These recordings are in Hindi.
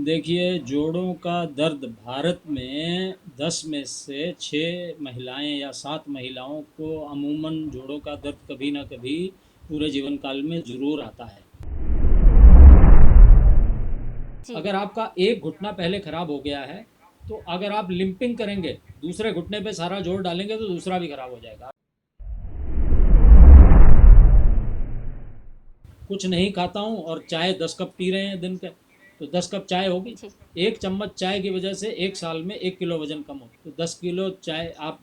देखिए, जोड़ों का दर्द भारत में 10 में से 6 महिलाएं या 7 महिलाओं को अमूमन जोड़ों का दर्द कभी ना कभी पूरे जीवन काल में ज़रूर आता है। जी। अगर आपका एक घुटना पहले खराब हो गया है, तो अगर आप लिंपिंग करेंगे, दूसरे घुटने पे सारा जोर डालेंगे तो दूसरा भी खराब हो जाएगा। कुछ नहीं खाता हूँ और चाय 10 कप पी रहे हैं दिन के, तो 10 कप चाय होगी। जी। एक चम्मच चाय की वजह से एक साल में 1 किलो वजन कम हो, तो 10 किलो चाय आप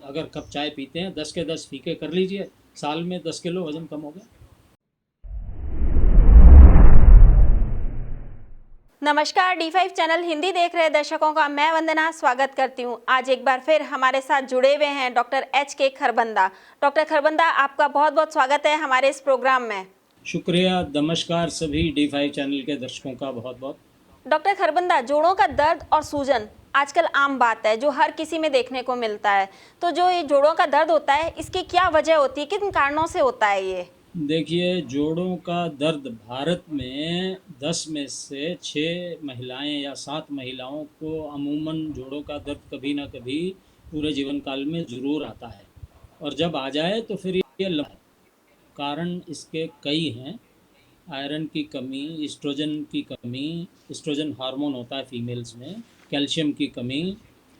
अगर कप चाय पीते हैं, 10 के 10 फीके कर लीजिए, साल में 10 किलो वजन कम हो गया। नमस्कार, D5 चैनल हिंदी देख रहे दर्शकों का मैं वंदना स्वागत करती हूं। आज एक बार फिर हमारे साथ जुड़े हुए हैं doctor H.K. Kharbanda. Doctor Kharbanda, आपका बहुत बहुत स्वागत है हमारे इस प्रोग्राम में। शुक्रिया, नमस्कार सभी D5 चैनल के दर्शकों का बहुत बहुत। डॉक्टर खरबंदा, जोड़ों का दर्द और सूजन आजकल आम बात है जो हर किसी में देखने को मिलता है। तो जो ये जोड़ों का दर्द होता है, इसकी क्या वजह होती है, किन कारणों से होता है ये? देखिए, जोड़ों का दर्द भारत में 10 में से 6 महिलाएं या 7 महिलाओं को अमूमन जोड़ों का दर्द कभी ना कभी पूरे जीवन काल में ज़रूर आता है, और जब आ जाए तो फिर ये कारण इसके कई हैं। आयरन की कमी, एस्ट्रोजन की कमी, एस्ट्रोजन हार्मोन होता है फीमेल्स में, कैल्शियम की कमी,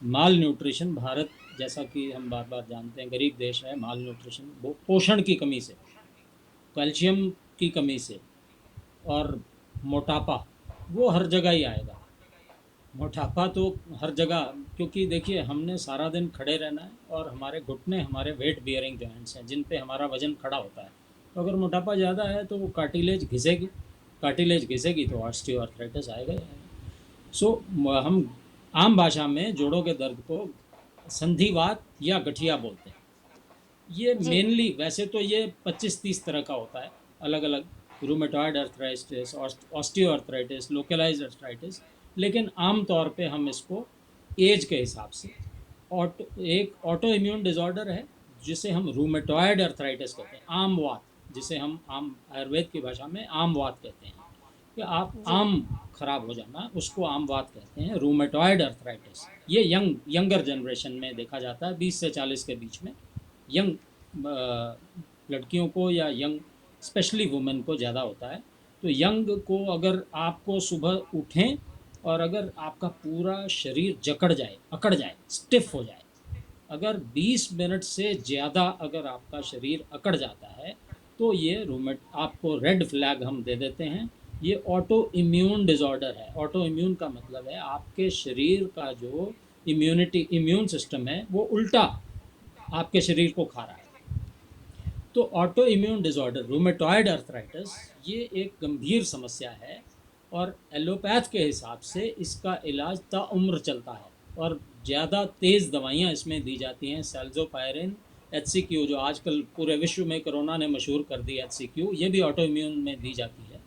माल न्यूट्रिशन। भारत जैसा कि हम बार बार जानते हैं गरीब देश है, माल न्यूट्रिशन वो पोषण की कमी से, कैल्शियम की कमी से, और मोटापा वो हर जगह ही आएगा। मोटापा तो हर जगह, क्योंकि देखिए हमने सारा दिन खड़े रहना है और हमारे घुटने हमारे वेट बियरिंग जॉइंट्स हैं जिन पे हमारा वजन खड़ा होता है। तो अगर मोटापा ज़्यादा है तो वो कार्टिलेज घिसेगी तो ऑस्टियोआर्थराइटिस आएगा ही आएगा। सो हम आम भाषा में जोड़ों के दर्द को संधिवात या गठिया बोलते हैं। ये जी। मेनली वैसे तो ये 25-30 तरह का होता है, अलग अलग, rheumatoid arthritis, osteoarthritis, localised arthritis. लेकिन आम तौर पे हम इसको एज के हिसाब से, एक ऑटो इम्यून डिसऑर्डर है जिसे हम रूमेटॉइड अर्थराइटिस कहते हैं, आम वात, जिसे हम आम आयुर्वेद की भाषा में आम वात कहते हैं, कि आप जी। आम खराब हो जाना, उसको आम वात कहते हैं। रूमेटॉइड अर्थराइटिस ये यंगर जनरेशन में देखा जाता है, 20 से 40 के बीच में, यंग लड़कियों को या यंग स्पेशली वुमेन को ज़्यादा होता है। तो यंग को अगर आपको सुबह उठें और अगर आपका पूरा शरीर जकड़ जाए, अकड़ जाए, स्टिफ हो जाए, अगर 20 मिनट से ज़्यादा अगर आपका शरीर अकड़ जाता है, तो ये रूमेट आपको रेड फ्लैग हम दे देते हैं। ये ऑटो इम्यून डिसऑर्डर है। ऑटो इम्यून का मतलब है आपके शरीर का जो इम्यून सिस्टम है वो उल्टा आपके शरीर को खा रहा है। तो auto immune disorder rheumatoid arthritis ये एक गंभीर समस्या है, और एलोपैथ के हिसाब से इसका इलाज ताउम्र चलता है, और ज़्यादा तेज़ दवाइयाँ इसमें दी जाती हैं। सेल्जोपायरिन, HCQ, जो आजकल पूरे विश्व में कोरोना ने मशहूर कर दी, HCQ ये भी ऑटो इम्यून में दी जाती है।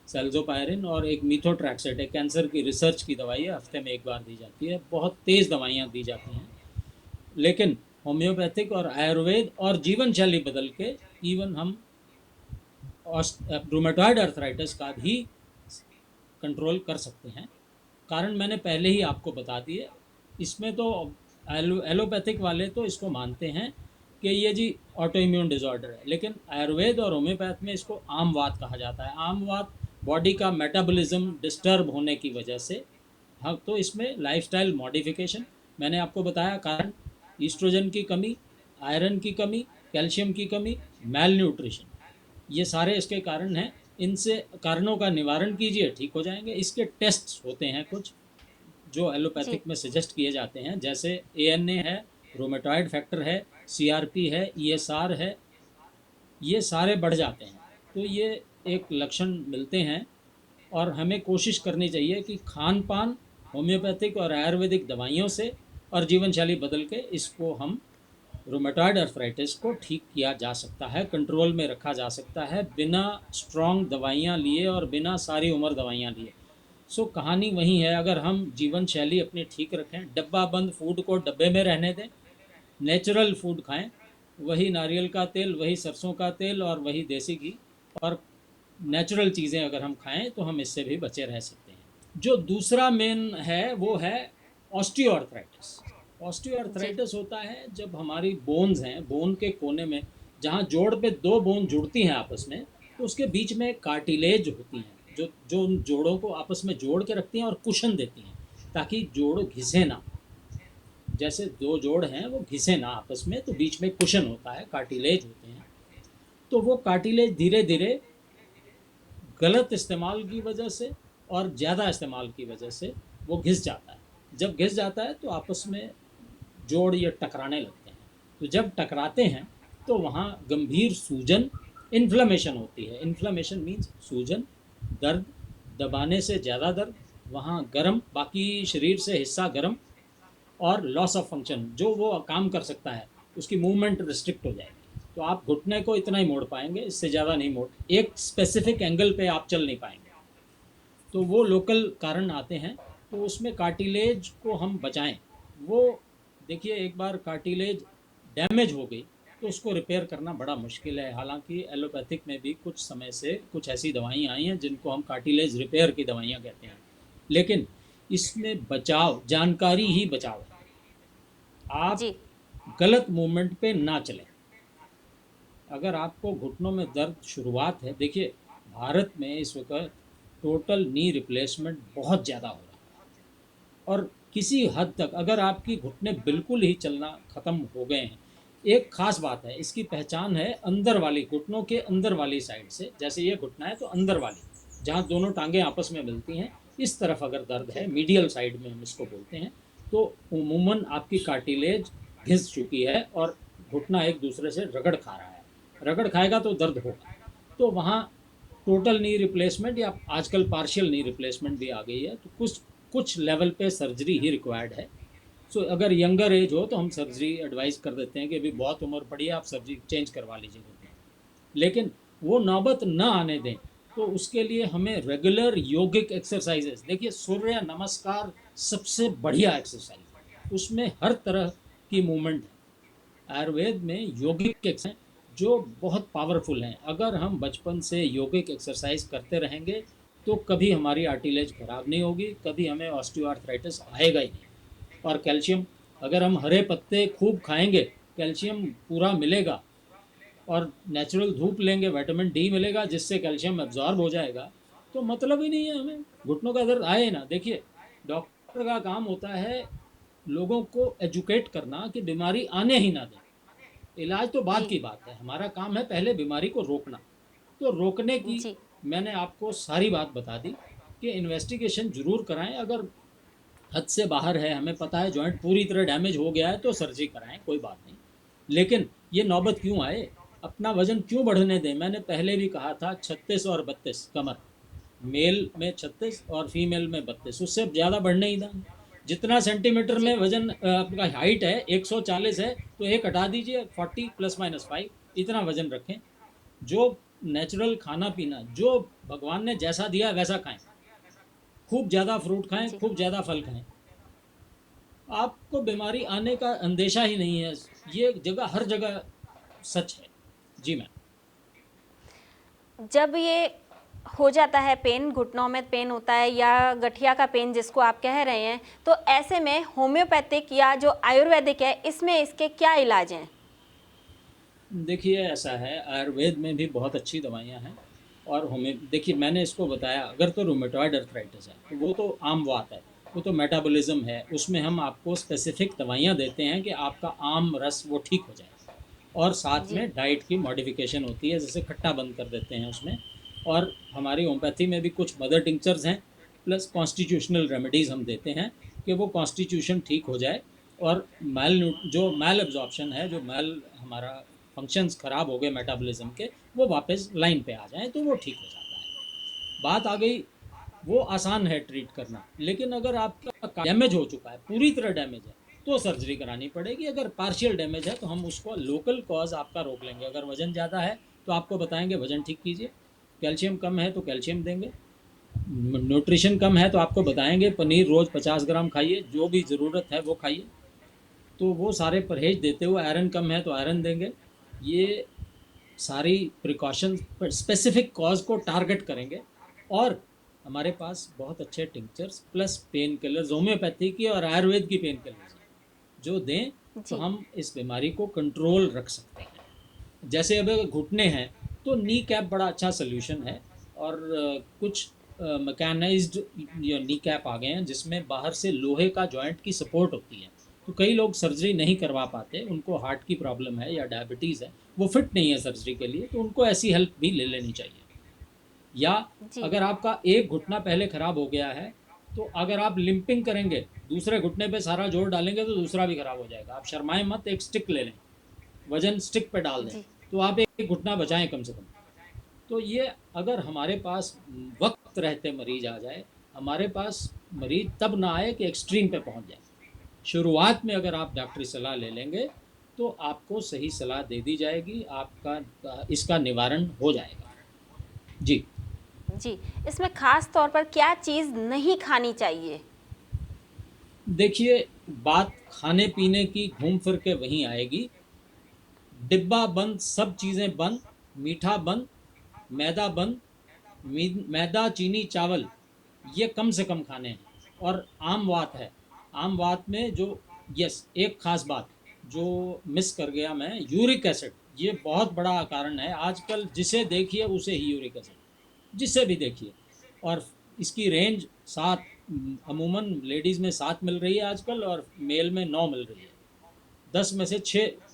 सेल्जोपायरिन और एक मीथोट्रैक्सेट, एक कैंसर की रिसर्च की दवाई है, हफ्ते में एक बार दी जाती है। बहुत तेज़ दवाइयाँ दी जाती हैं, लेकिन होम्योपैथिक और आयुर्वेद और जीवन शैली बदल के इवन हम रूमेटॉइड अर्थराइटिस का भी कंट्रोल कर सकते हैं। कारण मैंने पहले ही आपको बता दिए। इसमें तो एलोपैथिक वाले तो इसको मानते हैं कि ये जी ऑटो इम्यून डिसऑर्डर है, लेकिन आयुर्वेद और होम्योपैथ में इसको आम वात कहा जाता है। आम वात बॉडी का मेटाबॉलिज्म डिस्टर्ब होने की वजह से, हाँ, तो इसमें लाइफस्टाइल मॉडिफिकेशन, मैंने आपको बताया कारण, ईस्ट्रोजन की कमी, आयरन की कमी, कैल्शियम की कमी, मैल न्यूट्रिशन, ये सारे इसके कारण हैं। इनसे कारणों का निवारण कीजिए, ठीक हो जाएंगे। इसके टेस्ट होते हैं कुछ जो जी। एलोपैथिक में सजेस्ट किए जाते हैं, जैसे ANA है, रोमेटॉइड फैक्टर है, CRP है, ESR है, ये सारे बढ़ जाते हैं तो ये एक लक्षण मिलते हैं। और हमें कोशिश करनी चाहिए कि खान पान, होम्योपैथिक और आयुर्वेदिक दवाइयों से और जीवन शैली बदल के इसको हम रूमेटॉइड अर्थराइटिस को ठीक किया जा सकता है, कंट्रोल में रखा जा सकता है, बिना स्ट्रॉन्ग दवाइयाँ लिए और बिना सारी उम्र दवाइयाँ लिए। सो कहानी वही है, अगर हम जीवन शैली अपनी ठीक रखें, डब्बा बंद फूड को डब्बे में रहने दें, नेचुरल फूड खाएं, वही नारियल का तेल, वही सरसों का तेल और वही देसी घी और नेचुरल चीज़ें अगर हम खाएं तो हम इससे भी बचे रह सकते हैं। जो दूसरा मेन है वो है ऑस्टियोआर्थराइटिस। जी। ऑस्टियोआर्थराइटिस होता है जब हमारी बोन्स हैं, बोन के कोने में जहाँ जोड़ पे दो बोन जुड़ती हैं आपस में, तो उसके बीच में कार्टिलेज होती हैं जो जो उन जोड़ों को आपस में जोड़ के रखती हैं और कुशन देती हैं ताकि जोड़ घिसे ना। जैसे दो जोड़ हैं वो घिसे ना आपस में, तो बीच में कुशन होता है, कार्टिलेज होते हैं। तो वो कार्टिलेज धीरे धीरे गलत इस्तेमाल की वजह से और ज़्यादा इस्तेमाल की वजह से वो घिस जाता है। जब घिस जाता है तो आपस में जोड़ ये टकराने लगते हैं। तो जब टकराते हैं तो वहाँ गंभीर सूजन, इन्फ्लेमेशन होती है। इन्फ्लेमेशन मीन्स सूजन, दर्द, दबाने से ज़्यादा दर्द, वहाँ गर्म, बाकी शरीर से हिस्सा गर्म, और लॉस ऑफ फंक्शन, जो वो काम कर सकता है उसकी मूवमेंट रिस्ट्रिक्ट हो जाएगी। तो आप घुटने को इतना ही मोड़ पाएंगे, इससे ज़्यादा नहीं मोड़, एक स्पेसिफिक एंगल पे आप चल नहीं पाएंगे। तो वो लोकल कारण आते हैं। तो उसमें कार्टिलेज को हम बचाएं। वो देखिए, एक बार कार्टिलेज डैमेज हो गई तो उसको रिपेयर करना बड़ा मुश्किल है। हालांकि एलोपैथिक में भी कुछ समय से कुछ ऐसी दवाइयाँ आई हैं जिनको हम कार्टिलेज रिपेयर की दवाइयाँ कहते हैं, लेकिन इसमें बचाव, जानकारी ही बचाव है। आप जी। गलत मूवमेंट पे ना चलें। अगर आपको घुटनों में दर्द शुरुआत है, देखिए भारत में इस वक्त टोटल नी रिप्लेसमेंट बहुत ज़्यादा हो रहा है, और किसी हद तक अगर आपकी घुटने बिल्कुल ही चलना ख़त्म हो गए हैं, एक ख़ास बात है, इसकी पहचान है अंदर वाली, घुटनों के अंदर वाली साइड से, जैसे ये घुटना है तो अंदर वाली जहाँ दोनों टांगें आपस में मिलती हैं, इस तरफ अगर दर्द है, जी। मीडियल साइड में हम इसको बोलते हैं, तो उमूमन आपकी कार्टिलेज घिस चुकी है और घुटना एक दूसरे से रगड़ खा रहा है। रगड़ खाएगा तो दर्द होगा। तो वहाँ टोटल नी रिप्लेसमेंट या आजकल पार्शियल नी रिप्लेसमेंट भी आ गई है, तो कुछ कुछ लेवल पे सर्जरी ही रिक्वायर्ड है। सो अगर यंगर एज हो तो हम सर्जरी एडवाइस कर देते हैं कि अभी बहुत उम्र पड़ी है, आप सर्जरी चेंज करवा लीजिए घुटना। लेकिन वो नौबत ना आने दें, तो उसके लिए हमें रेगुलर योगिक एक्सरसाइजेस, देखिए सूर्य नमस्कार सबसे बढ़िया एक्सरसाइज है, उसमें हर तरह की मूवमेंट है। आयुर्वेद में योगिक एक्सरसाइज जो बहुत पावरफुल हैं, अगर हम बचपन से योगिक एक्सरसाइज करते रहेंगे तो कभी हमारी आर्टिलेज खराब नहीं होगी, कभी हमें ऑस्टियोआर्थराइटिस आएगा ही नहीं। और कैल्शियम, अगर हम हरे पत्ते खूब खाएंगे, कैल्शियम पूरा मिलेगा, और नेचुरल धूप लेंगे, विटामिन डी मिलेगा जिससे कैल्शियम एब्जॉर्ब हो जाएगा। तो मतलब ही नहीं है हमें घुटनों का दर्द आए ना। देखिए, डॉक्टर का काम होता है लोगों को एजुकेट करना कि बीमारी आने ही ना दें। इलाज तो बाद जी। की बात है, हमारा काम है पहले बीमारी को रोकना। तो रोकने की जी। मैंने आपको सारी बात बता दी कि इन्वेस्टिगेशन जरूर कराएं। अगर हद से बाहर है, हमें पता है जॉइंट पूरी तरह डैमेज हो गया है, तो सर्जरी कराएं, कोई बात नहीं। लेकिन ये नौबत क्यों आए, अपना वजन क्यों बढ़ने दें। मैंने पहले भी कहा था 36 और 32 कमर, मेल में 36 और फीमेल में 32, उससे ज़्यादा बढ़ने ही दें। जितना सेंटीमीटर जी। में वजन आपका हाइट है 140 है, तो एक हटा दीजिए, 40 ±5 इतना वजन रखें। जो नेचुरल खाना पीना, जो भगवान ने जैसा दिया वैसा खाएं, खूब ज़्यादा फ्रूट खाएं, जी। खूब ज़्यादा फल खाएं, आपको बीमारी आने का अंदेशा ही नहीं है। ये जगह, हर जगह सच है। जी मैम। जब ये हो जाता है पेन, घुटनों में पेन होता है या गठिया का पेन जिसको आप कह रहे हैं, तो ऐसे में होम्योपैथिक या जो आयुर्वेदिक है इसमें इसके क्या इलाज हैं? देखिए ऐसा है, आयुर्वेद में भी बहुत अच्छी दवाइयाँ हैं, और होम्यो, देखिए मैंने इसको बताया, अगर तो रूमेटॉइड अर्थराइटिस है तो वो तो आम बात है, वो तो मेटाबॉलिज्म है, उसमें हम आपको स्पेसिफिक दवाइयाँ देते हैं कि आपका आम रस वो ठीक हो जाए। और साथ जी। में डाइट की मॉडिफिकेशन होती है, जैसे खट्टा बंद कर देते हैं उसमें। और हमारी होम्योपैथी में भी कुछ मदर टिंक्चर्स हैं, प्लस कॉन्स्टिट्यूशनल रेमेडीज़ हम देते हैं कि वो कॉन्स्टिट्यूशन ठीक हो जाए, और जो मैल एब्जॉर्प्शन है, जो मैल हमारा फंक्शंस ख़राब हो गए मेटाबॉलिज्म के, वो वापस लाइन पे आ जाएं, तो वो ठीक हो जाता है। बात आ गई, वो आसान है ट्रीट करना। लेकिन अगर आपका डैमेज हो चुका है, पूरी तरह डैमेज है, तो सर्जरी करानी पड़ेगी। अगर पार्शियल डैमेज है तो हम उसको लोकल कॉज आपका रोक लेंगे। अगर वजन ज़्यादा है तो आपको बताएंगे वजन ठीक कीजिए, कैल्शियम कम है तो कैल्शियम देंगे, न्यूट्रिशन कम है तो आपको बताएंगे पनीर रोज़ 50 ग्राम खाइए, जो भी ज़रूरत है वो खाइए। तो वो सारे परहेज देते हुए, आयरन कम है तो आयरन देंगे। ये सारी प्रिकॉशंस पर स्पेसिफिक कॉज को टारगेट करेंगे, और हमारे पास बहुत अच्छे tinctures plus pain killers homeopathy की और आयुर्वेद की पेन किलर्स हैं जो दें तो जी हम इस बीमारी को कंट्रोल रख सकते हैं। जैसे अब अगर घुटने हैं तो नी कैप बड़ा अच्छा सोल्यूशन है, और कुछ मैकेनाइज्ड नी कैप आ गए हैं जिसमें बाहर से लोहे का जॉइंट की सपोर्ट होती है। तो कई लोग सर्जरी नहीं करवा पाते, उनको हार्ट की प्रॉब्लम है या डायबिटीज़ है, वो फिट नहीं है सर्जरी के लिए, तो उनको ऐसी हेल्प भी ले लेनी चाहिए। या जी अगर आपका एक घुटना पहले खराब हो गया है तो अगर आप लिंपिंग करेंगे, दूसरे घुटने पे सारा जोर डालेंगे तो दूसरा भी खराब हो जाएगा। आप शर्माएं मत, एक स्टिक ले लें, वजन स्टिक पे डाल दें, जी तो आप एक घुटना बचाएं कम से कम। तो ये अगर हमारे पास वक्त रहते मरीज आ जाए, हमारे पास मरीज तब ना आए कि एक्सट्रीम पे पहुंच जाए। शुरुआत में अगर आप डॉक्टरी सलाह ले लेंगे तो आपको सही सलाह दे दी जाएगी, आपका इसका निवारण हो जाएगा। जी। जी, इसमें खास तौर पर क्या चीज़ नहीं खानी चाहिए? देखिए, बात खाने पीने की घूम फिर के वहीं आएगी। डिब्बा बंद सब चीज़ें बंद, मीठा बंद, मैदा बंद, मैदा चीनी चावल ये कम से कम खाने हैं। और आम बात है, आम बात में जो, यस, एक खास बात जो मिस कर गया मैं, यूरिक एसिड, ये बहुत बड़ा कारण है आजकल। जिसे देखिए उसे ही यूरिक एसिड, जिससे भी देखिए। और इसकी रेंज 7, अमूमन लेडीज़ में 7 मिल रही है आजकल और मेल में 9 मिल रही है। 10 में से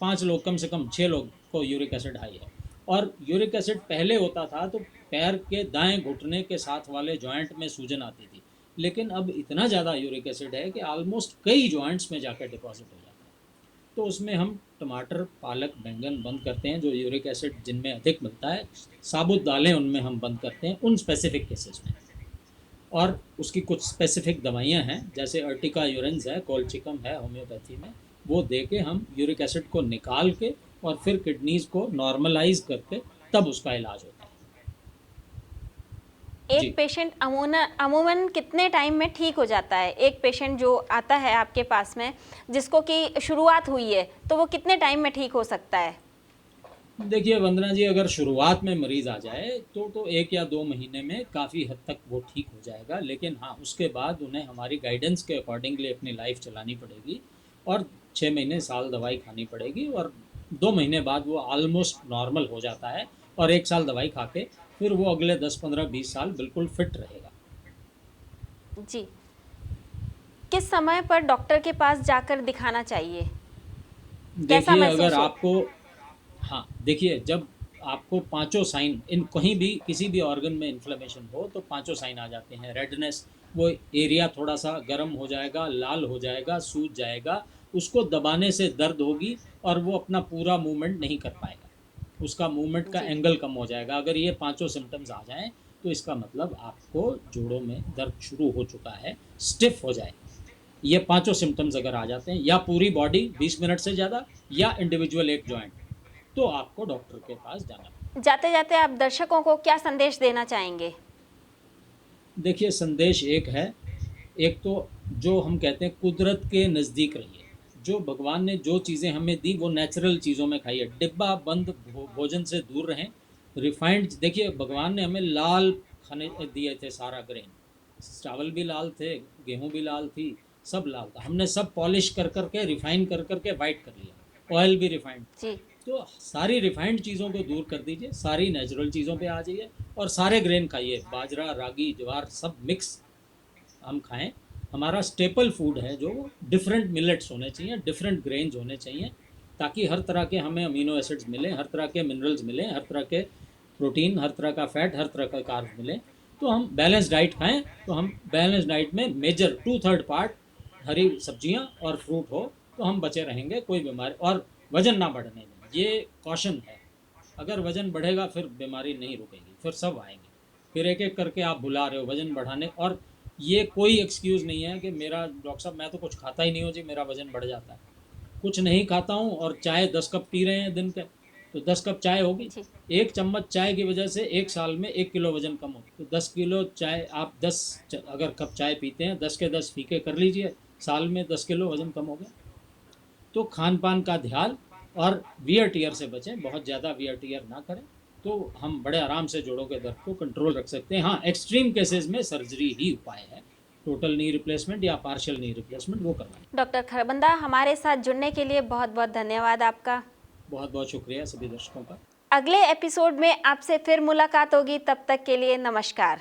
5 लोग, कम से कम 6 लोग को यूरिक एसिड हाई है। और यूरिक एसिड पहले होता था तो पैर के दाएं घुटने के साथ वाले जॉइंट में सूजन आती थी, लेकिन अब इतना ज़्यादा यूरिक एसिड है कि ऑलमोस्ट कई जॉइंट्स में जाकर डिपॉजिट हो जाता है। तो उसमें हम टमाटर, पालक, बैंगन बंद करते हैं जो यूरिक एसिड जिनमें अधिक मिलता है। साबुत दालें उनमें हम बंद करते हैं उन स्पेसिफिक केसेस में। और उसकी कुछ स्पेसिफिक दवाइयाँ हैं, जैसे अर्टिका यूरेंस है, कोलचिकम है होम्योपैथी में, वो दे के हम यूरिक एसिड को निकाल के और फिर किडनीज को नॉर्मलाइज करके तब उसका इलाज होता है। एक जी। पेशेंट अमूमन कितने टाइम में ठीक हो जाता है? एक पेशेंट जो आता है आपके पास में, जिसको कि शुरुआत हुई है, तो वो कितने टाइम में ठीक हो सकता है? देखिए वंदना जी, अगर शुरुआत में मरीज़ आ जाए तो 1 या 2 महीने में काफ़ी हद तक वो ठीक हो जाएगा, लेकिन हाँ, उसके बाद उन्हें हमारी गाइडेंस के अकॉर्डिंगली अपनी लाइफ चलानी पड़ेगी और 6 महीने, साल दवाई खानी पड़ेगी, और 2 महीने बाद वो ऑलमोस्ट नॉर्मल हो जाता है, और 1 साल दवाई खा के फिर वो अगले 10, 15, 20 साल बिल्कुल फिट रहेगा। जी। किस समय पर डॉक्टर के पास जाकर दिखाना चाहिए? कैसा देखिए अगर महसूस हो? आपको, हाँ, देखिए जब आपको पाँचों साइन, इन कहीं भी किसी भी ऑर्गन में इन्फ्लेमेशन हो तो पाँचों साइन आ जाते हैं। रेडनेस, वो एरिया थोड़ा सा गर्म हो जाएगा, लाल हो जाएगा, सूज जाएगा, उसको दबाने से दर्द होगी और वो अपना पूरा मूवमेंट नहीं कर पाएगा, उसका मूवमेंट का जी एंगल कम हो जाएगा। अगर ये पाँचों सिम्टम्स आ जाएं तो इसका मतलब आपको जोड़ों में दर्द शुरू हो चुका है, स्टिफ हो जाए। ये पांचों सिम्टम्स अगर आ जाते हैं, या पूरी बॉडी 20 मिनट से ज़्यादा, या इंडिविजुअल एक जॉइंट, तो आपको डॉक्टर के पास जाना है। जाते जाते आप दर्शकों को क्या संदेश देना चाहेंगे? देखिए संदेश एक है, एक तो जो हम कहते हैं कुदरत के नज़दीक रहिए। जो भगवान ने जो चीज़ें हमें दी वो नेचुरल चीज़ों में खाइए, डिब्बा बंद भोजन से दूर रहें। रिफाइंड, देखिए भगवान ने हमें लाल खाने दिए थे, सारा ग्रेन, चावल भी लाल थे, गेहूँ भी लाल थी, सब लाल था, हमने सब पॉलिश कर करके रिफाइन कर करके वाइट कर लिया, ऑयल भी रिफाइंड। जी तो सारी रिफाइंड चीज़ों को दूर कर दीजिए, सारी नेचुरल चीज़ों पे आ जाइए, और सारे ग्रेन खाइए, बाजरा, रागी, ज्वार सब मिक्स हम खाएं। हमारा स्टेपल फूड है जो डिफरेंट मिलेट्स होने चाहिए, डिफरेंट ग्रेन्स होने चाहिए, ताकि हर तरह के हमें अमीनो एसिड्स मिलें, हर तरह के मिनरल्स मिलें, हर तरह के प्रोटीन, हर तरह का फैट, हर तरह का कार्ब मिलें। तो हम बैलेंस डाइट खाएं, तो हम बैलेंस डाइट में मेजर 2/3 पार्ट हरी सब्जियां और फ्रूट हो तो हम बचे रहेंगे कोई बीमारी, और वज़न ना बढ़ने दें, ये कॉशन है। अगर वज़न बढ़ेगा फिर बीमारी नहीं रुकेगी, फिर सब आएंगे, फिर एक एक करके आप बुला रहे हो वज़न बढ़ाने। और ये कोई एक्सक्यूज़ नहीं है कि मेरा डॉक्टर साहब मैं तो कुछ खाता ही नहीं हूँ जी, मेरा वज़न बढ़ जाता है। कुछ नहीं खाता हूँ और चाय 10 कप पी रहे हैं दिन के, तो 10 कप चाय होगी। जी एक चम्मच चाय की वजह से एक साल में 1 किलो वज़न कम हो, तो 10 किलो चाय, आप 10 अगर कप चाय पीते हैं, 10 के 10 फीके कर लीजिए, साल में 10 किलो वज़न कम हो गया। तो खान पान का ध्यान, और वियर टीयर से बचें, बहुत ज़्यादा वियर टीयर ना करें, तो हम बड़े आराम से जोड़ों के दर्द को कंट्रोल रख सकते हैं। हाँ, एक्सट्रीम केसेस में सर्जरी ही उपाय है, टोटल नी रिप्लेसमेंट या पार्शियल नी रिप्लेसमेंट वो करवाएं। डॉक्टर खरबंदा, हमारे साथ जुड़ने के लिए बहुत बहुत धन्यवाद आपका। बहुत बहुत शुक्रिया सभी दर्शकों का। अगले एपिसोड में आपसे फिर मुलाकात होगी, तब तक के लिए नमस्कार।